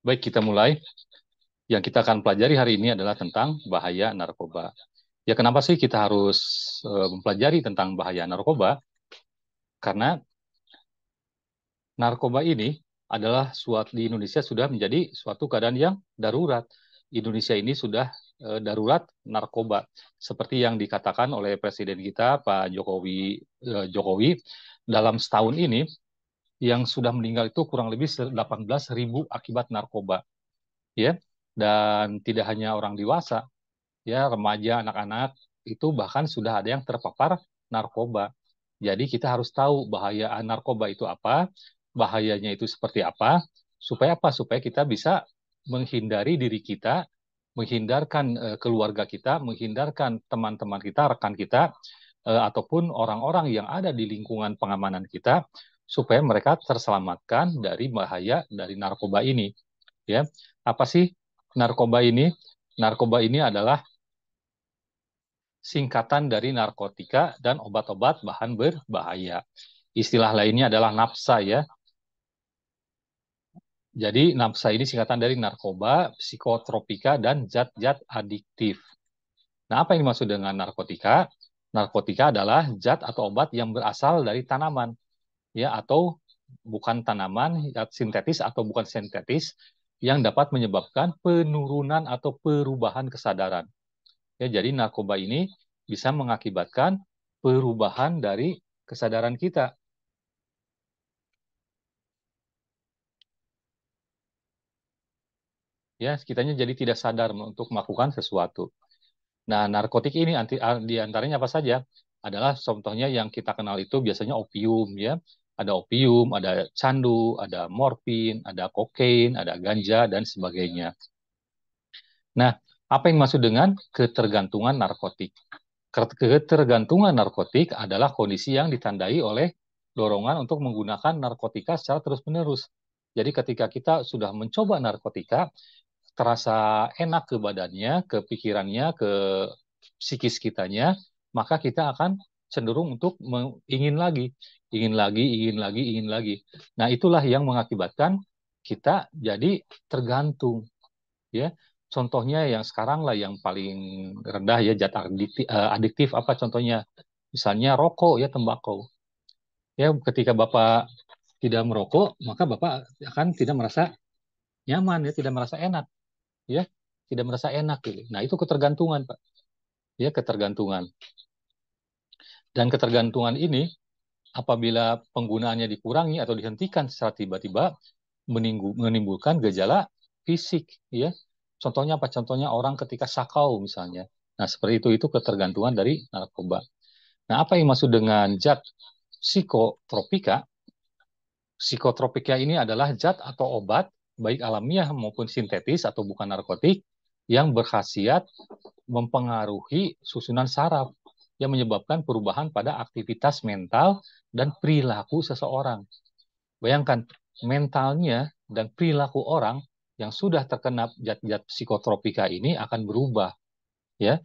Baik, kita mulai. Yang kita akan pelajari hari ini adalah tentang bahaya narkoba. Ya, kenapa sih kita harus mempelajari tentang bahaya narkoba? Karena narkoba ini adalah di Indonesia sudah menjadi suatu keadaan yang darurat. Indonesia ini sudah darurat narkoba. Seperti yang dikatakan oleh Presiden kita, Pak Jokowi, dalam setahun ini yang sudah meninggal itu kurang lebih 18.000 akibat narkoba. Ya, dan tidak hanya orang dewasa, ya remaja, anak-anak itu bahkan sudah ada yang terpapar narkoba. Jadi kita harus tahu bahaya narkoba itu apa, bahayanya itu seperti apa, supaya apa? Supaya kita bisa menghindari diri kita, menghindarkan keluarga kita, menghindarkan teman-teman kita, rekan kita, ataupun orang-orang yang ada di lingkungan pengamanan kita, supaya mereka terselamatkan dari bahaya dari narkoba ini. Ya, apa sih narkoba ini? Narkoba ini adalah singkatan dari narkotika dan obat-obat bahan berbahaya. Istilah lainnya adalah NAPSA ya. Jadi NAPSA ini singkatan dari narkoba, psikotropika, dan zat-zat adiktif. Nah, apa yang dimaksud dengan narkotika? Narkotika adalah zat atau obat yang berasal dari tanaman, ya, atau bukan tanaman, zat sintetis atau bukan sintetis, yang dapat menyebabkan penurunan atau perubahan kesadaran. Ya, jadi narkoba ini bisa mengakibatkan perubahan dari kesadaran kita. Ya, kitanya jadi tidak sadar untuk melakukan sesuatu. Nah, narkotik ini di antaranya apa saja? Adalah contohnya yang kita kenal itu biasanya opium ya. Ada opium, ada candu, ada morfin, ada kokain, ada ganja dan sebagainya. Nah, apa yang maksud dengan ketergantungan narkotik? Ketergantungan narkotik adalah kondisi yang ditandai oleh dorongan untuk menggunakan narkotika secara terus-menerus. Jadi ketika kita sudah mencoba narkotika, terasa enak ke badannya, ke pikirannya, ke psikis kitanya, maka kita akan cenderung untuk ingin lagi, ingin lagi, ingin lagi, ingin lagi. Nah, itulah yang mengakibatkan kita jadi tergantung, ya. Contohnya yang sekarang lah yang paling rendah ya zat adiktif, apa contohnya? Misalnya rokok ya, tembakau. Ya, ketika Bapak tidak merokok, maka Bapak akan tidak merasa nyaman ya, tidak merasa enak ya, tidak merasa enak gitu. Nah, itu ketergantungan, Pak. Ya, ketergantungan. Dan ketergantungan ini apabila penggunaannya dikurangi atau dihentikan secara tiba-tiba menimbulkan gejala fisik ya. Contohnya apa? Contohnya orang ketika sakau misalnya. Nah, seperti itu ketergantungan dari narkoba. Nah, apa yang maksud dengan zat psikotropika? Psikotropika ini adalah zat atau obat baik alamiah maupun sintetis atau bukan narkotik yang berkhasiat mempengaruhi susunan saraf yang menyebabkan perubahan pada aktivitas mental dan perilaku seseorang. Bayangkan, mentalnya dan perilaku orang yang sudah terkena zat-zat psikotropika ini akan berubah, ya.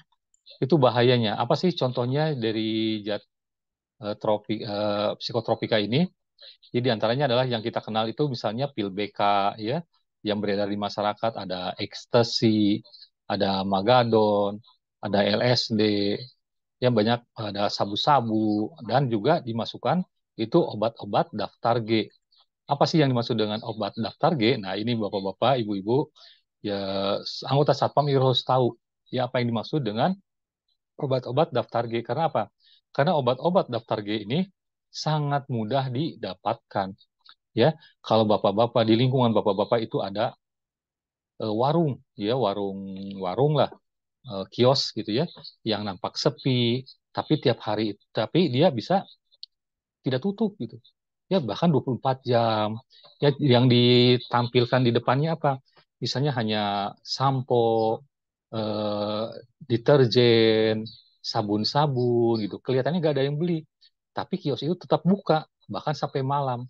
Itu bahayanya. Apa sih contohnya dari zat psikotropika ini? Jadi antaranya adalah yang kita kenal itu misalnya pil BK ya, yang beredar di masyarakat, ada ekstasi, ada magadon, ada LSD, yang banyak ada sabu-sabu dan juga dimasukkan itu obat-obat daftar G. Apa sih yang dimaksud dengan obat daftar G? Nah, ini Bapak-bapak, Ibu-ibu, ya anggota Satpam harus tahu ya apa yang dimaksud dengan obat-obat daftar G. Karena apa? Karena obat-obat daftar G ini sangat mudah didapatkan. Ya, kalau bapak-bapak di lingkungan bapak-bapak itu ada warung, ya warung lah, kios gitu ya, yang nampak sepi, tapi tiap hari, tapi dia bisa tidak tutup gitu. Ya bahkan 24 jam. Ya yang ditampilkan di depannya apa? Misalnya hanya sampo, eh, deterjen, sabun-sabun gitu. Kelihatannya nggak ada yang beli. Tapi kios itu tetap buka bahkan sampai malam.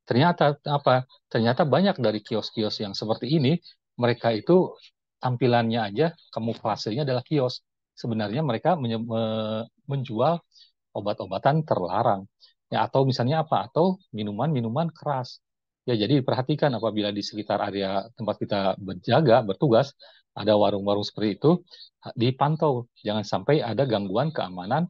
Ternyata apa? Ternyata banyak dari kios-kios yang seperti ini, mereka itu tampilannya aja kamuflasenya adalah kios. Sebenarnya mereka menjual obat-obatan terlarang. Ya, atau misalnya apa? Atau minuman-minuman keras. Ya, jadi perhatikan apabila di sekitar area tempat kita berjaga, bertugas, ada warung-warung seperti itu, dipantau. Jangan sampai ada gangguan keamanan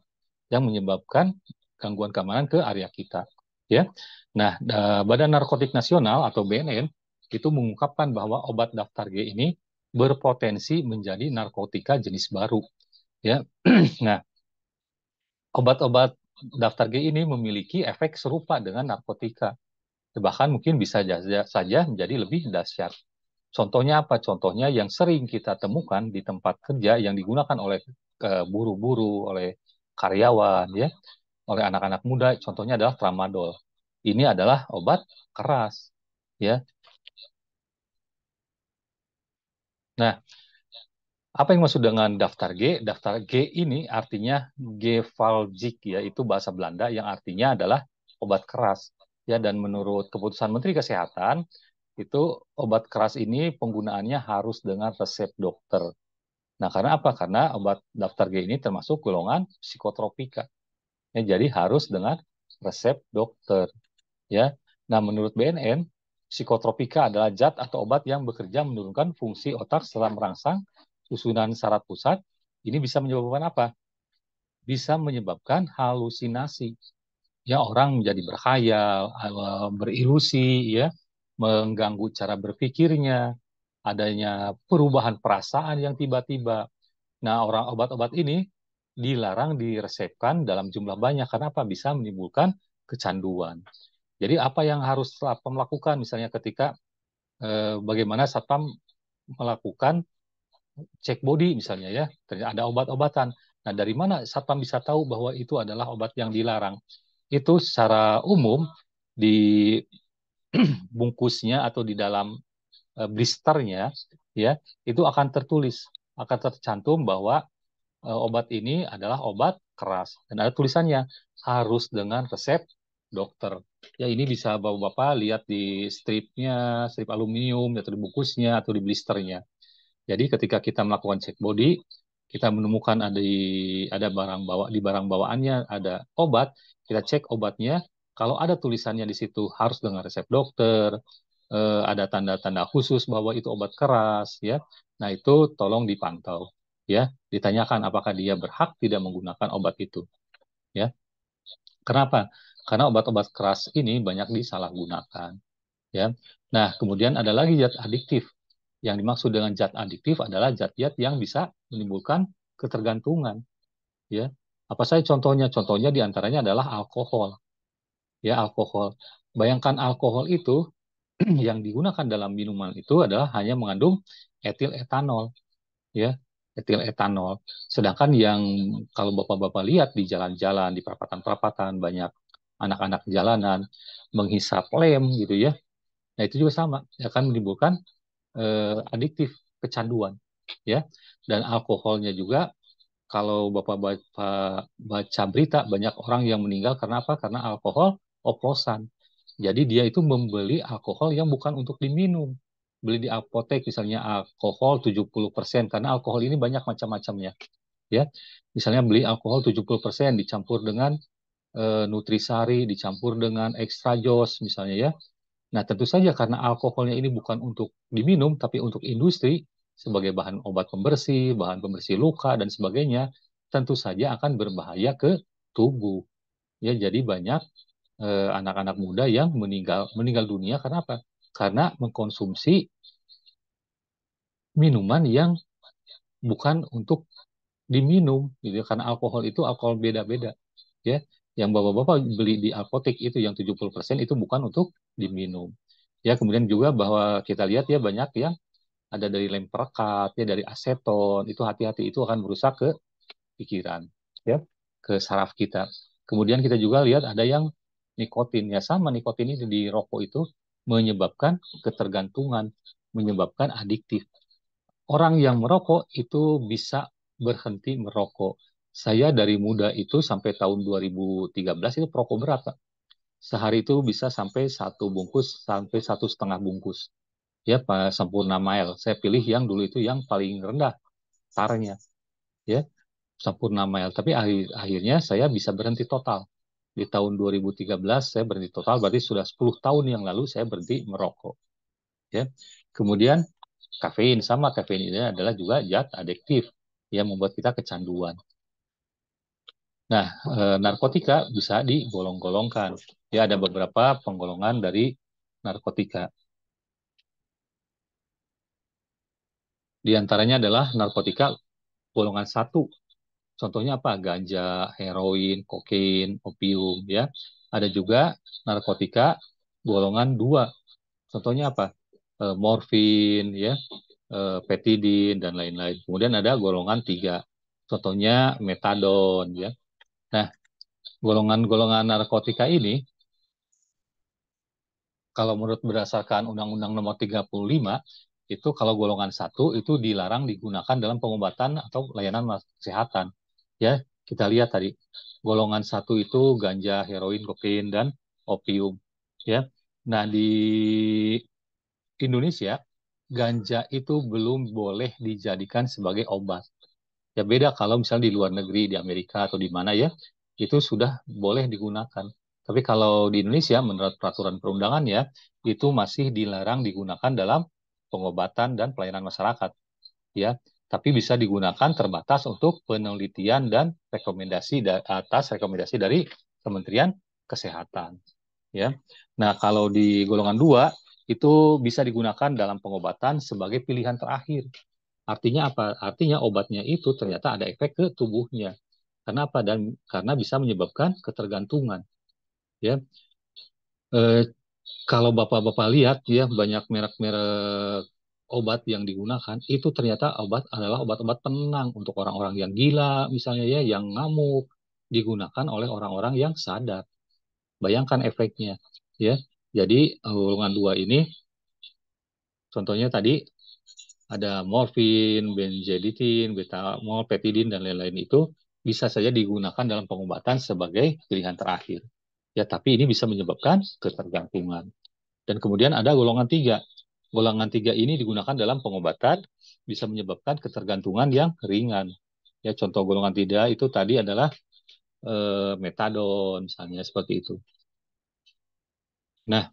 yang menyebabkan gangguan keamanan ke area kita. Ya, nah, Badan Narkotik Nasional atau BNN itu mengungkapkan bahwa obat daftar G ini berpotensi menjadi narkotika jenis baru. Ya, nah, obat-obat daftar G ini memiliki efek serupa dengan narkotika, bahkan mungkin bisa saja menjadi lebih dahsyat. Contohnya apa? Contohnya yang sering kita temukan di tempat kerja yang digunakan oleh buru-buru, oleh karyawan, ya, oleh anak-anak muda. Contohnya adalah tramadol. Ini adalah obat keras, ya. Nah, apa yang maksud dengan daftar G? Daftar G ini artinya Gevalgic, ya, itu bahasa Belanda yang artinya adalah obat keras. Ya, dan menurut keputusan Menteri Kesehatan, itu obat keras ini penggunaannya harus dengan resep dokter. Nah, karena apa? Karena obat daftar G ini termasuk golongan psikotropika. Ya, jadi harus dengan resep dokter. Ya. Nah, menurut BNN, psikotropika adalah zat atau obat yang bekerja menurunkan fungsi otak setelah merangsang susunan saraf pusat. Ini bisa menyebabkan apa? Bisa menyebabkan halusinasi. Ya, orang menjadi berkhayal, berilusi, ya, mengganggu cara berpikirnya, adanya perubahan perasaan yang tiba-tiba. Nah, orang obat-obat ini dilarang diresepkan dalam jumlah banyak. Karena apa? Bisa menimbulkan kecanduan. Jadi apa yang harus Satpam lakukan? Misalnya ketika bagaimana Satpam melakukan cek body misalnya, ya, ternyata ada obat-obatan. Nah, dari mana Satpam bisa tahu bahwa itu adalah obat yang dilarang? Itu secara umum di bungkusnya atau di dalam blisternya, ya, itu akan tertulis, akan tercantum bahwa obat ini adalah obat keras dan ada tulisannya harus dengan resep dokter. Ya, ini bisa Bapak-bapak lihat di stripnya, strip aluminium atau di bungkusnya atau di blisternya. Jadi ketika kita melakukan cek body, kita menemukan ada barang bawa di barang bawaannya ada obat, kita cek obatnya. Kalau ada tulisannya di situ harus dengan resep dokter, ada tanda-tanda khusus bahwa itu obat keras, ya. Nah, itu tolong dipantau, ya. Ditanyakan apakah dia berhak tidak menggunakan obat itu, ya. Kenapa? Karena obat-obat keras ini banyak disalahgunakan, ya. Nah, kemudian ada lagi zat adiktif. Yang dimaksud dengan zat adiktif adalah zat-zat yang bisa menimbulkan ketergantungan, ya. Apa saja contohnya? Contohnya diantaranya adalah alkohol, ya, alkohol. Bayangkan alkohol itu yang digunakan dalam minuman itu adalah hanya mengandung etil etanol, ya, etil etanol. Sedangkan yang kalau bapak-bapak lihat di jalan-jalan, di perapatan-perapatan, banyak anak-anak jalanan menghisap lem gitu, ya. Nah, itu juga sama, akan menimbulkan adiktif, kecanduan, ya. Dan alkoholnya juga, kalau bapak baca berita, banyak orang yang meninggal karena apa? Karena alkohol oplosan. Jadi dia itu membeli alkohol yang bukan untuk diminum. Beli di apotek misalnya alkohol 70%, karena alkohol ini banyak macam-macamnya, ya. Misalnya beli alkohol 70% dicampur dengan nutrisari, dicampur dengan extra jos misalnya, ya. Nah, tentu saja karena alkoholnya ini bukan untuk diminum, tapi untuk industri, sebagai bahan obat pembersih, bahan pembersih luka, dan sebagainya, tentu saja akan berbahaya ke tubuh. Ya, jadi banyak anak-anak muda yang meninggal dunia karena apa? Karena mengkonsumsi minuman yang bukan untuk diminum, gitu ya. Karena alkohol itu alkohol beda-beda, ya. Yang bapak-bapak beli di apotek itu yang 70% itu bukan untuk diminum. Ya, kemudian juga bahwa kita lihat ya banyak yang ada dari lem perekat, ya, dari aseton, itu hati-hati, itu akan merusak ke pikiran, ya, ke saraf kita. Kemudian kita juga lihat ada yang nikotin, ya, sama, nikotin ini di rokok itu menyebabkan ketergantungan, menyebabkan adiktif. Orang yang merokok itu bisa berhenti merokok. Saya dari muda itu sampai tahun 2013 itu perokok berat, Pak. Sehari itu bisa sampai satu bungkus sampai satu setengah bungkus. Ya, Pak, Sempurna Mile. Saya pilih yang dulu itu yang paling rendah tarnya, ya, Sempurna Mile. Tapi akhirnya saya bisa berhenti total. Di tahun 2013 saya berhenti total, berarti sudah 10 tahun yang lalu saya berhenti merokok. Ya. Kemudian kafein, sama kafein ini adalah juga zat adiktif yang membuat kita kecanduan. Nah, narkotika bisa digolong-golongkan. Ya, ada beberapa penggolongan dari narkotika. Di antaranya adalah narkotika golongan satu. Contohnya apa? Ganja, heroin, kokain, opium, ya. Ada juga narkotika golongan dua. Contohnya apa? Morfin, ya, petidin dan lain-lain. Kemudian ada golongan tiga. Contohnya metadon, ya. Nah, golongan-golongan narkotika ini, kalau menurut berdasarkan Undang-Undang Nomor 35, itu kalau golongan satu itu dilarang digunakan dalam pengobatan atau layanan kesehatan. Ya, kita lihat tadi golongan satu itu ganja, heroin, kokain, dan opium. Ya, nah di Indonesia ganja itu belum boleh dijadikan sebagai obat. Ya beda kalau misalnya di luar negeri, di Amerika atau di mana ya, itu sudah boleh digunakan. Tapi kalau di Indonesia, menurut peraturan perundangan ya, itu masih dilarang digunakan dalam pengobatan dan pelayanan masyarakat. Ya, tapi bisa digunakan terbatas untuk penelitian dan rekomendasi atas rekomendasi dari Kementerian Kesehatan. Ya, nah kalau di golongan dua itu bisa digunakan dalam pengobatan sebagai pilihan terakhir. Artinya apa? Artinya obatnya itu ternyata ada efek ke tubuhnya. Kenapa? Dan karena bisa menyebabkan ketergantungan. Ya, eh, kalau bapak-bapak lihat ya banyak merek-merek obat yang digunakan itu ternyata obat adalah obat-obat penenang untuk orang-orang yang gila, misalnya ya, yang ngamuk, digunakan oleh orang-orang yang sadar. Bayangkan efeknya, ya. Jadi golongan dua ini, contohnya tadi ada morfin, benzodiazepin, betamol, petidin, dan lain-lain itu bisa saja digunakan dalam pengobatan sebagai pilihan terakhir. Ya, tapi ini bisa menyebabkan ketergantungan. Dan kemudian ada golongan tiga. Golongan tiga ini digunakan dalam pengobatan, bisa menyebabkan ketergantungan yang ringan. Ya, contoh golongan tiga itu tadi adalah metadon, misalnya seperti itu. Nah,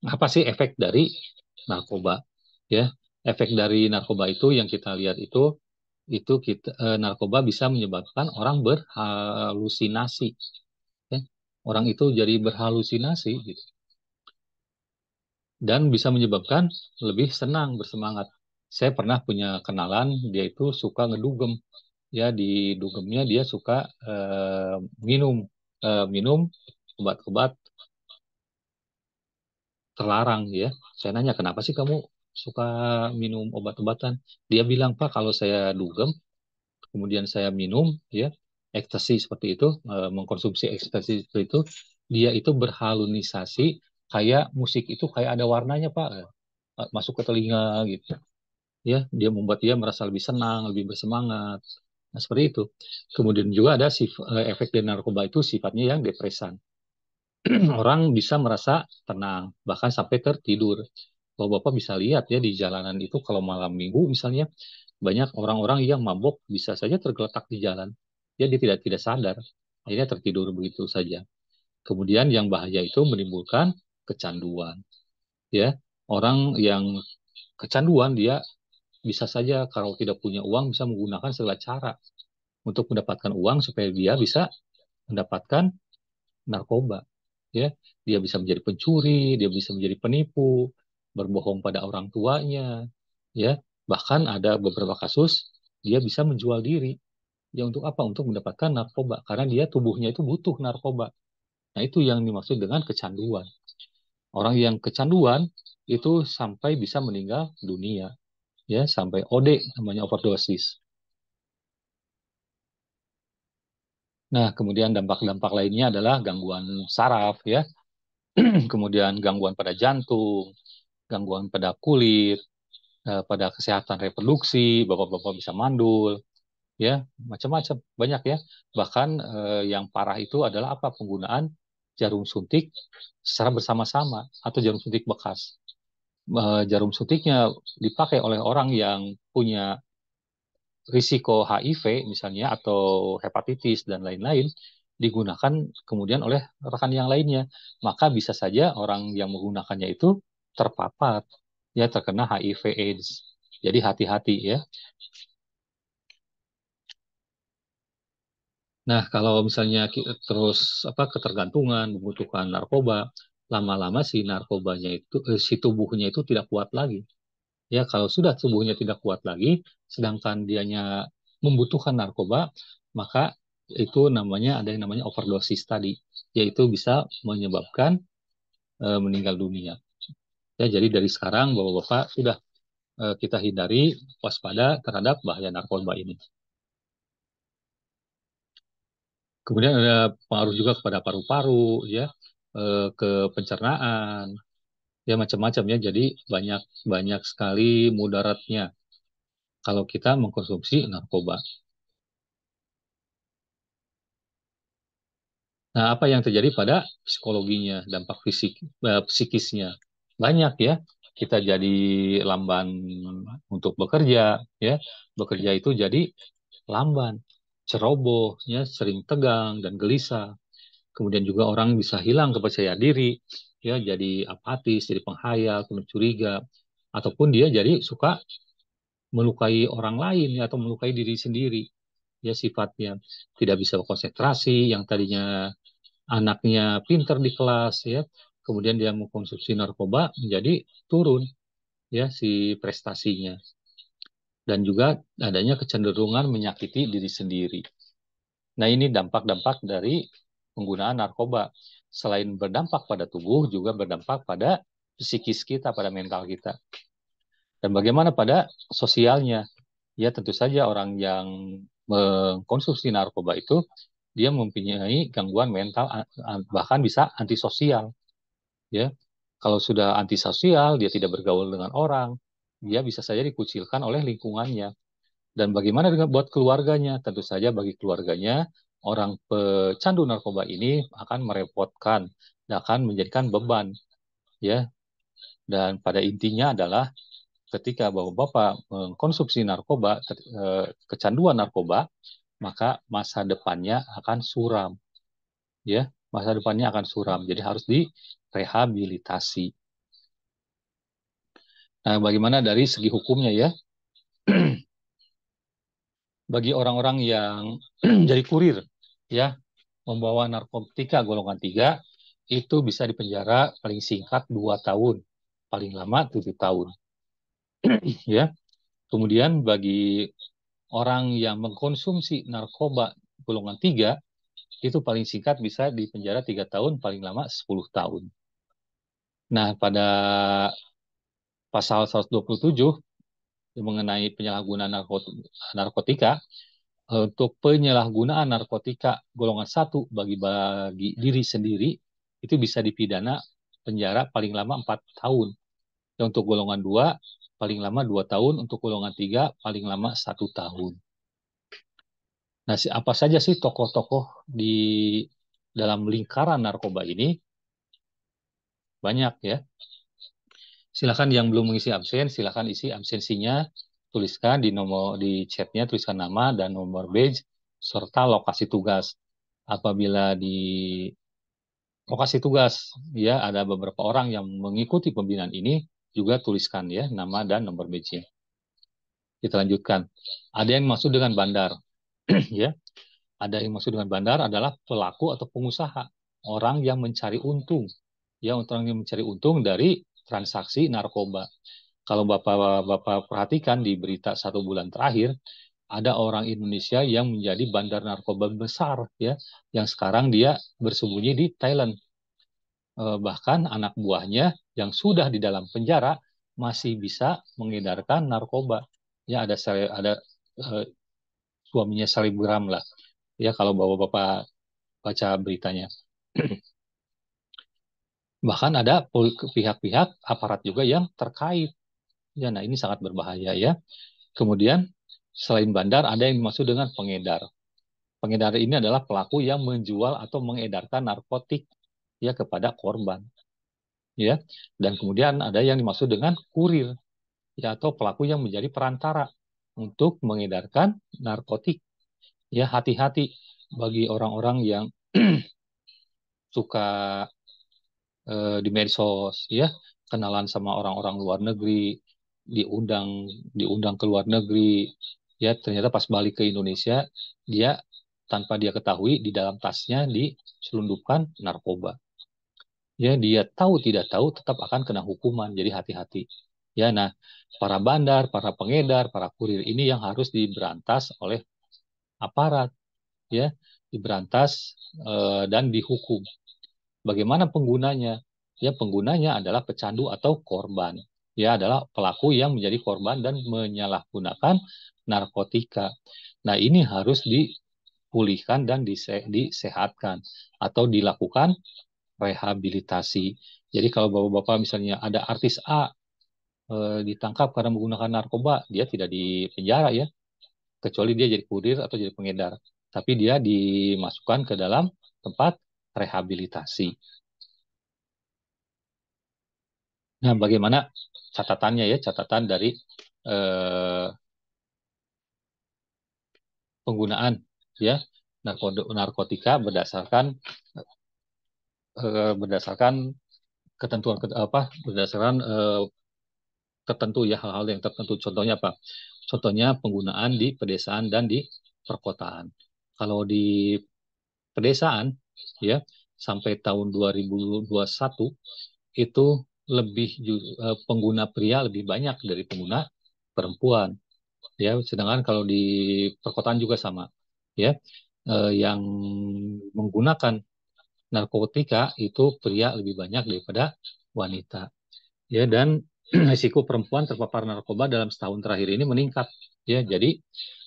apa sih efek dari narkoba? Ya, efek dari narkoba itu yang kita lihat itu narkoba bisa menyebabkan orang berhalusinasi. Ya. Orang itu jadi berhalusinasi gitu. Dan bisa menyebabkan lebih senang, bersemangat. Saya pernah punya kenalan, dia itu suka ngedugem. Ya, di dugemnya dia suka minum minum obat-obat terlarang ya. Saya nanya, kenapa sih kamu suka minum obat-obatan? Dia bilang, Pak, kalau saya dugem, kemudian saya minum ya ekstasi seperti itu, mengkonsumsi ekstasi seperti itu, dia itu berhalusinasi kayak musik itu kayak ada warnanya, Pak, masuk ke telinga gitu. Ya, dia membuat dia merasa lebih senang, lebih bersemangat. Nah, seperti itu. Kemudian juga ada efek dari narkoba itu sifatnya yang depresan. Orang bisa merasa tenang, bahkan sampai tertidur. Kalau Bapak bisa lihat ya di jalanan itu kalau malam minggu misalnya banyak orang-orang yang mabuk bisa saja tergeletak di jalan. Ya, dia tidak sadar. Akhirnya tertidur begitu saja. Kemudian yang bahaya itu menimbulkan kecanduan. Ya, orang yang kecanduan dia bisa saja kalau tidak punya uang bisa menggunakan segala cara untuk mendapatkan uang supaya dia bisa mendapatkan narkoba. Ya, dia bisa menjadi pencuri, dia bisa menjadi penipu, berbohong pada orang tuanya, ya. Bahkan ada beberapa kasus dia bisa menjual diri. Ya, untuk apa? Untuk mendapatkan narkoba karena dia tubuhnya itu butuh narkoba. Nah, itu yang dimaksud dengan kecanduan. Orang yang kecanduan itu sampai bisa meninggal dunia, ya, sampai OD, namanya overdosis. Nah, kemudian dampak-dampak lainnya adalah gangguan saraf, ya, kemudian gangguan pada jantung, gangguan pada kulit, pada kesehatan reproduksi, bapak-bapak bisa mandul, ya, macam-macam, banyak ya. Bahkan yang parah itu adalah apa? Penggunaan jarum suntik secara bersama-sama atau jarum suntik bekas. Jarum suntiknya dipakai oleh orang yang punya risiko HIV misalnya atau hepatitis dan lain-lain, digunakan kemudian oleh rekan yang lainnya. Maka bisa saja orang yang menggunakannya itu terpapar, ya terkena HIV/AIDS. Jadi hati-hati ya. Nah, kalau misalnya terus ketergantungan membutuhkan narkoba, lama-lama si narkobanya itu si tubuhnya itu tidak kuat lagi. Ya, kalau sudah tubuhnya tidak kuat lagi, sedangkan dianya membutuhkan narkoba, maka itu namanya ada yang namanya overdosis tadi, yaitu bisa menyebabkan meninggal dunia. Ya, jadi dari sekarang Bapak-bapak sudah kita hindari, waspada terhadap bahaya narkoba ini. Kemudian ada pengaruh juga kepada paru-paru, ya, ke pencernaan, ya macam-macam ya. Jadi banyak banyak sekali mudaratnya kalau kita mengkonsumsi narkoba. Nah, apa yang terjadi pada psikologinya, dampak fisik, psikisnya? Banyak ya. Kita jadi lamban untuk bekerja, ya. Bekerja itu jadi lamban, ceroboh, ya, sering tegang dan gelisah. Kemudian juga orang bisa hilang kepercayaan diri, ya, jadi apatis, jadi penghayal, kemudian curiga, ataupun dia jadi suka melukai orang lain ya, atau melukai diri sendiri. Ya, sifatnya tidak bisa konsentrasi, yang tadinya anaknya pinter di kelas ya, kemudian dia mengkonsumsi narkoba menjadi turun ya si prestasinya, dan juga adanya kecenderungan menyakiti diri sendiri. Nah, ini dampak-dampak dari penggunaan narkoba. Selain berdampak pada tubuh, juga berdampak pada psikis kita, pada mental kita. Dan bagaimana pada sosialnya? Ya, tentu saja orang yang mengkonsumsi narkoba itu dia mempunyai gangguan mental, bahkan bisa antisosial. Ya, kalau sudah antisosial, dia tidak bergaul dengan orang, dia bisa saja dikucilkan oleh lingkungannya. Dan bagaimana dengan buat keluarganya? Tentu saja bagi keluarganya, orang pecandu narkoba ini akan merepotkan dan akan menjadikan beban, ya. Dan pada intinya adalah ketika bapak-bapak mengkonsumsi narkoba, kecanduan narkoba, maka masa depannya akan suram, ya. Masa depannya akan suram. Jadi harus direhabilitasi. Nah, bagaimana dari segi hukumnya ya? Bagi orang-orang yang jadi kurir, ya, membawa narkotika golongan 3 itu bisa dipenjara paling singkat 2 tahun, paling lama 7 tahun. Ya. Kemudian bagi orang yang mengkonsumsi narkoba golongan 3 itu paling singkat bisa dipenjara 3 tahun, paling lama 10 tahun. Nah, pada pasal 127 mengenai penyalahgunaan narkotika, untuk penyalahgunaan narkotika golongan 1 bagi diri sendiri itu bisa dipidana penjara paling lama 4 tahun. Dan untuk golongan 2 paling lama 2 tahun, untuk golongan 3 paling lama 1 tahun. Nah, apa saja sih tokoh-tokoh di dalam lingkaran narkoba ini? Banyak ya. Silakan yang belum mengisi absen, silakan isi absensinya, tuliskan di chatnya, tuliskan nama dan nomor badge serta lokasi tugas. Apabila di lokasi tugas ya ada beberapa orang yang mengikuti pembinaan ini, juga tuliskan ya nama dan nomor badge-nya. Kita lanjutkan. Ada yang maksud dengan bandar, ya. Ada yang maksud dengan bandar adalah pelaku atau pengusaha, orang yang mencari untung, ya, orang yang mencari untung dari transaksi narkoba. Kalau Bapak perhatikan di berita 1 bulan terakhir, ada orang Indonesia yang menjadi bandar narkoba besar, ya, yang sekarang dia bersembunyi di Thailand. Bahkan anak buahnya yang sudah di dalam penjara masih bisa mengedarkan narkoba. Ya, ada eh, suaminya selebgram lah. Ya, kalau Bapak-bapak baca beritanya. Bahkan ada pihak-pihak aparat juga yang terkait. Ya, nah ini sangat berbahaya ya. Kemudian selain bandar ada yang dimaksud dengan pengedar. Pengedar ini adalah pelaku yang menjual atau mengedarkan narkotik ya kepada korban. Ya. Dan kemudian ada yang dimaksud dengan kurir ya, atau pelaku yang menjadi perantara untuk mengedarkan narkotik. Ya, hati-hati bagi orang-orang yang suka di medsos, ya, kenalan sama orang-orang luar negeri, diundang diundang ke luar negeri, ya, ternyata pas balik ke Indonesia, dia tanpa dia ketahui di dalam tasnya diselundupkan narkoba. Ya, dia tahu tidak tahu tetap akan kena hukuman, jadi hati-hati. Ya, nah, para bandar, para pengedar, para kurir ini yang harus diberantas oleh aparat, ya, diberantas dan dihukum. Bagaimana penggunanya? Ya, penggunanya adalah pecandu atau korban. Ya, adalah pelaku yang menjadi korban dan menyalahgunakan narkotika. Nah, ini harus dipulihkan dan disehatkan atau dilakukan rehabilitasi. Jadi kalau bapak-bapak misalnya ada artis A ditangkap karena menggunakan narkoba, dia tidak di penjara ya, kecuali dia jadi kurir atau jadi pengedar. Tapi dia dimasukkan ke dalam tempat rehabilitasi. Nah, bagaimana catatannya ya, catatan dari eh, penggunaan ya narkotika berdasarkan ketentuan apa berdasarkan tertentu ya, hal-hal yang tertentu. Contohnya apa? Contohnya penggunaan di pedesaan dan di perkotaan. Kalau di pedesaan ya sampai tahun 2021 itu pengguna pria lebih banyak dari pengguna perempuan ya, sedangkan kalau di perkotaan juga sama ya. Yang menggunakan narkotika itu pria lebih banyak daripada wanita ya, dan risiko perempuan terpapar narkoba dalam setahun terakhir ini meningkat ya. Jadi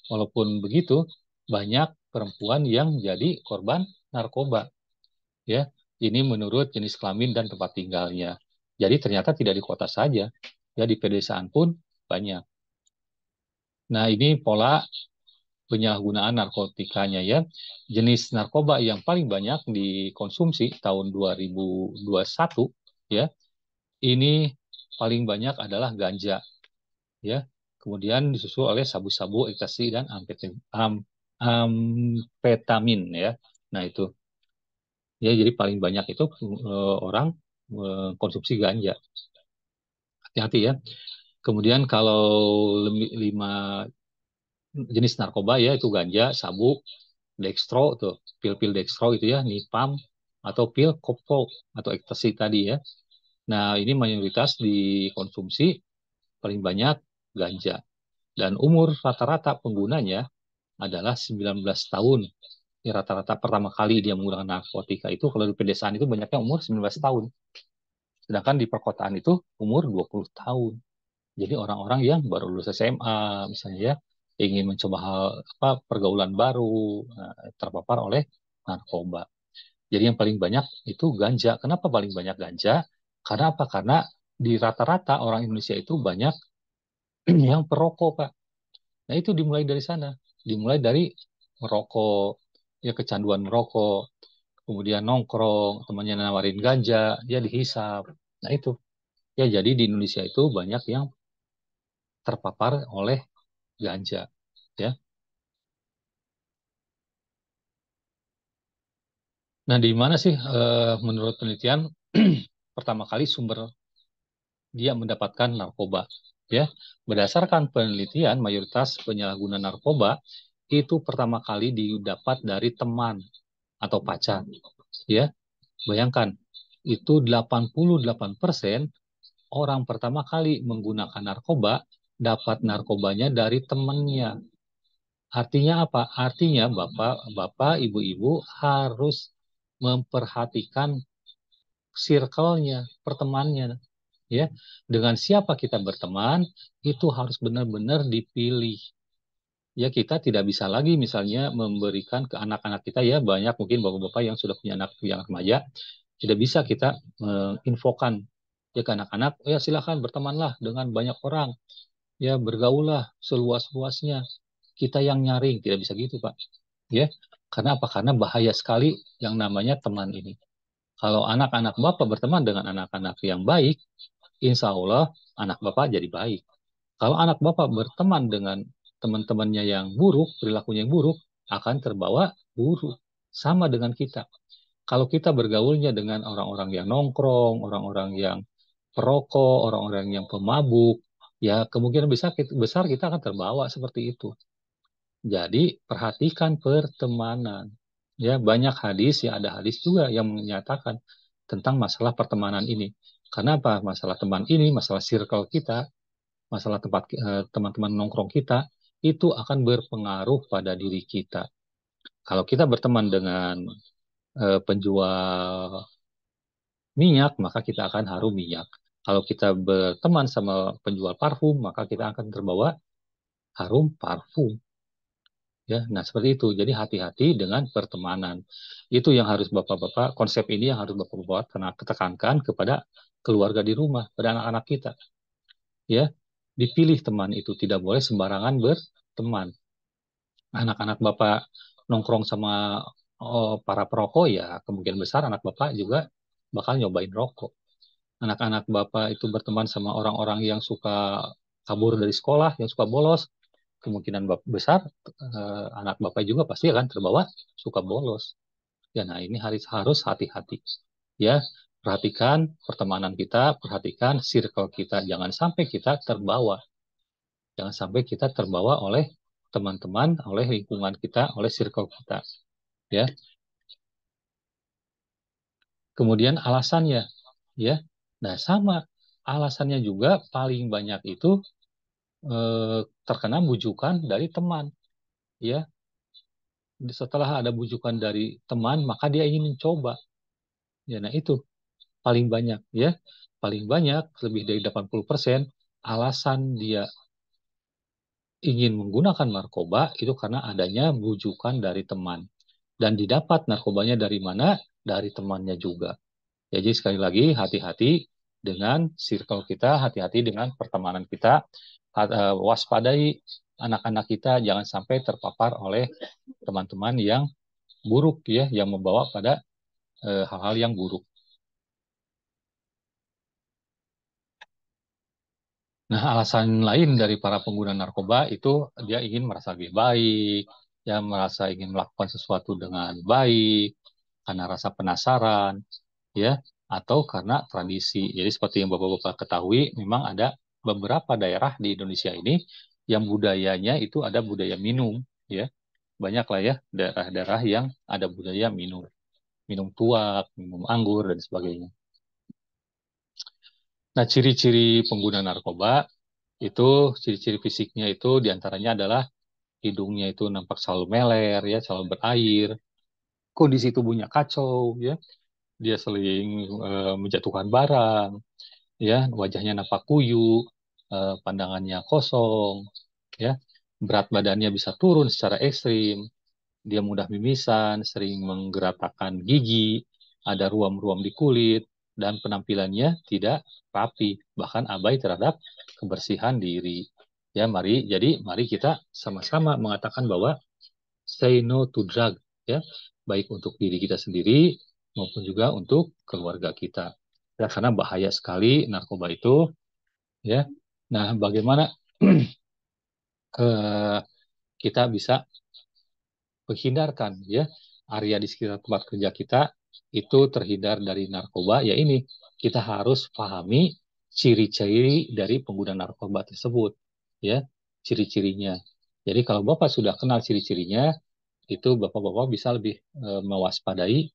walaupun begitu banyak perempuan yang jadi korban narkoba ya. Ini menurut jenis kelamin dan tempat tinggalnya. Jadi ternyata tidak di kota saja ya, di pedesaan pun banyak. Nah, ini pola penyalahgunaan narkotikanya ya. Jenis narkoba yang paling banyak dikonsumsi tahun 2021 ya, ini paling banyak adalah ganja ya. Kemudian disusul oleh sabu-sabu, ekstasi dan amfetamin ya. Nah, itu ya, jadi paling banyak itu orang konsumsi ganja. Hati-hati ya. Kemudian kalau lima jenis narkoba ya, itu ganja, sabu, dextro tuh, pil-pil dextro itu ya, nipam atau pil koplo atau ekstasi tadi ya. Nah, ini mayoritas dikonsumsi paling banyak ganja. Dan umur rata-rata penggunanya adalah 19 tahun. Ini rata-rata pertama kali dia menggunakan narkotika itu kalau di pedesaan itu banyaknya umur 19 tahun. Sedangkan di perkotaan itu umur 20 tahun. Jadi orang-orang yang baru lulus SMA misalnya ya, ingin mencoba hal apa pergaulan baru, terpapar oleh narkoba. Jadi yang paling banyak itu ganja. Kenapa paling banyak ganja? Karena apa? Karena di rata-rata orang Indonesia itu banyak yang perokok, Pak. Nah, itu dimulai dari sana. Dimulai dari merokok, ya, kecanduan merokok, kemudian nongkrong, temannya nawarin ganja, ya dihisap. Nah, itu. Ya, jadi di Indonesia itu banyak yang terpapar oleh ganja, ya. Nah, di mana sih menurut penelitian pertama kali sumber dia mendapatkan narkoba? Ya, berdasarkan penelitian, mayoritas penyalahguna narkoba itu pertama kali didapat dari teman atau pacar. Ya, bayangkan itu 88% orang pertama kali menggunakan narkoba dapat narkobanya dari temannya. Artinya apa? Artinya bapak, ibu-ibu harus memperhatikan circle-nya, pertemanannya, ya. Dengan siapa kita berteman itu harus benar-benar dipilih. Ya, kita tidak bisa lagi misalnya memberikan ke anak-anak kita ya, banyak mungkin bapak-bapak yang sudah punya anak yang remaja, tidak bisa kita menginfokan ya ke anak-anak, ya silakan bertemanlah dengan banyak orang, ya bergaullah seluas-luasnya. Kita yang nyaring, tidak bisa gitu, Pak. Ya, karena apa? Karena bahaya sekali yang namanya teman ini. Kalau anak-anak Bapak berteman dengan anak-anak yang baik, insya Allah anak Bapak jadi baik. Kalau anak Bapak berteman dengan teman-temannya yang buruk, perilakunya yang buruk, akan terbawa buruk. sama dengan kita. Kalau kita bergaulnya dengan orang-orang yang nongkrong, orang-orang yang perokok, orang-orang yang pemabuk, ya kemungkinan besar kita akan terbawa seperti itu. Jadi perhatikan pertemanan. Ya, banyak hadis, ya ada hadis juga yang menyatakan tentang masalah pertemanan ini. Karena apa? Masalah teman ini, masalah circle kita, masalah tempat teman-teman nongkrong kita, itu akan berpengaruh pada diri kita. Kalau kita berteman dengan penjual minyak, maka kita akan harum minyak. Kalau kita berteman sama penjual parfum, maka kita akan terbawa harum parfum. Ya, nah seperti itu. Jadi hati-hati dengan pertemanan. Itu yang harus Bapak-bapak, konsep ini yang harus Bapak-bapak tekankan kepada keluarga di rumah, pada anak-anak kita. Ya, dipilih teman itu, tidak boleh sembarangan berteman. Anak-anak Bapak nongkrong sama para perokok, ya kemungkinan besar anak Bapak juga bakal nyobain rokok. Anak-anak Bapak itu berteman sama orang-orang yang suka kabur dari sekolah, yang suka bolos, kemungkinan besar anak Bapak juga pasti akan terbawa suka bolos. Ya, nah ini harus hati-hati. Ya, perhatikan pertemanan kita, perhatikan circle kita. Jangan sampai kita terbawa. Jangan sampai kita terbawa oleh teman-teman, oleh lingkungan kita, oleh circle kita. Ya. Kemudian alasannya, ya. Nah, sama alasannya juga paling banyak itu terkena bujukan dari teman, ya. Setelah ada bujukan dari teman, maka dia ingin mencoba. Ya, nah itu paling banyak, ya. Paling banyak, lebih dari 80% alasan dia ingin menggunakan narkoba itu karena adanya bujukan dari teman. Dan didapat narkobanya dari mana? Dari temannya juga. Jadi sekali lagi hati-hati dengan circle kita, hati-hati dengan pertemanan kita, waspadai anak-anak kita jangan sampai terpapar oleh teman-teman yang buruk ya, yang membawa pada hal-hal yang buruk. Nah, alasan lain dari para pengguna narkoba itu dia ingin merasa lebih baik, ya merasa ingin melakukan sesuatu dengan baik, karena rasa penasaran, ya, atau karena tradisi. Jadi seperti yang Bapak-Bapak ketahui, memang ada beberapa daerah di Indonesia ini yang budayanya itu ada budaya minum, ya. Banyak lah ya daerah-daerah yang ada budaya minum, minum tuak, minum anggur dan sebagainya. Nah, ciri-ciri pengguna narkoba itu ciri-ciri fisiknya itu diantaranya adalah hidungnya itu nampak selalu meler ya, selalu berair, kondisi tubuhnya kacau ya, dia sering menjatuhkan barang, ya wajahnya nampak kuyu, pandangannya kosong, ya berat badannya bisa turun secara ekstrim, dia mudah mimisan, sering menggerakkan gigi, ada ruam-ruam di kulit, dan penampilannya tidak rapi, bahkan abai terhadap kebersihan diri. Ya, mari kita sama-sama mengatakan bahwa say no to drug, ya, baik untuk diri kita sendiri maupun juga untuk keluarga kita. Ya, karena bahaya sekali narkoba itu, ya. Nah, bagaimana eh, kita bisa menghindarkan ya area di sekitar tempat kerja kita itu terhindar dari narkoba, ya ini kita harus pahami ciri-ciri dari pengguna narkoba tersebut, ya ciri-cirinya. Jadi kalau Bapak sudah kenal ciri-cirinya, itu Bapak-Bapak bisa lebih mewaspadai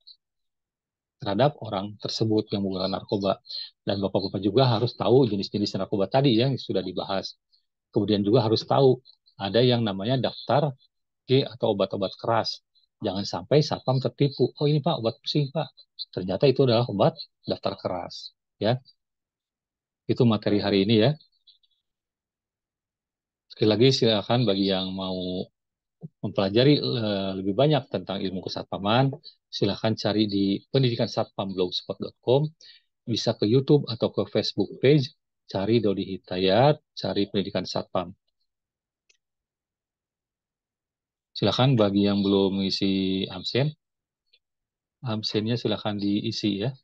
terhadap orang tersebut yang menggunakan narkoba. Dan Bapak-Bapak juga harus tahu jenis-jenis narkoba tadi yang sudah dibahas. Kemudian juga harus tahu ada yang namanya daftar G atau obat-obat keras. Jangan sampai satpam tertipu. Oh ini Pak, obat pusing Pak. Ternyata itu adalah obat daftar keras. Ya, itu materi hari ini ya. Sekali lagi silakan bagi yang mau mempelajari lebih banyak tentang ilmu kesatpaman, silakan cari di pendidikan-satpam-blogspot.com, bisa ke YouTube atau ke Facebook page, cari Dodi Hidayat, cari pendidikan satpam. Silakan bagi yang belum mengisi absen, absennya silakan diisi ya.